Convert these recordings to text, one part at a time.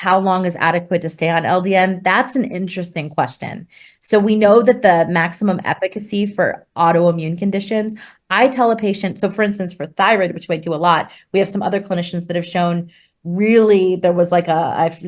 how long is adequate to stay on LDN? That's an interesting question. So we know that the maximum efficacy for autoimmune conditions, I tell a patient, so for instance, for thyroid, which I do a lot, we have some other clinicians that have shown really, there was like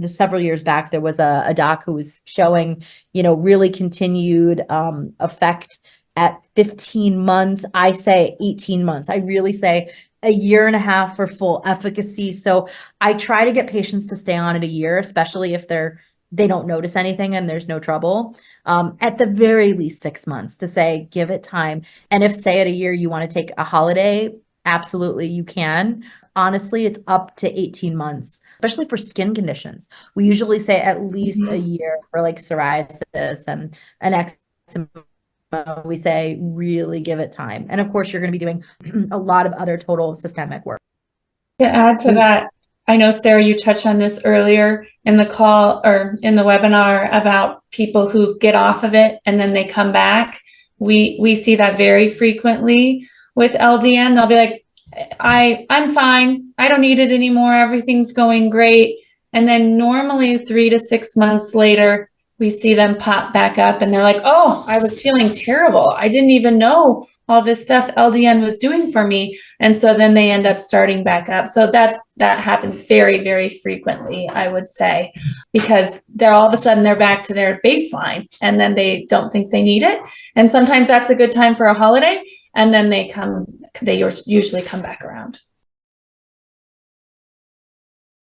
several years back, there was a doc who was showing, really continued effect at 15 months. I say 18 months. I really say a year and a half for full efficacy. So I try to get patients to stay on it a year, especially if they don't notice anything and there's no trouble. At the very least 6 months to say, give it time. And if say at a year you want to take a holiday, absolutely you can. Honestly, it's up to 18 months, especially for skin conditions. We usually say at least a year for like psoriasis and eczema. We say really give it time. And of course, you're going to be doing a lot of other total systemic work. To add to that, I know, Sarah, you touched on this earlier in the call or in the webinar about people who get off of it and then they come back. We see that very frequently with LDN. They'll be like, I'm fine. I don't need it anymore. Everything's going great. And then normally 3 to 6 months later, we see them pop back up and they're like, oh, I was feeling terrible. I didn't even know all this stuff LDN was doing for me. And so then they end up starting back up. So that happens very, very frequently, I would say, because they're all of a sudden they're back to their baseline and then they don't think they need it. And sometimes that's a good time for a holiday. And then they usually come back around.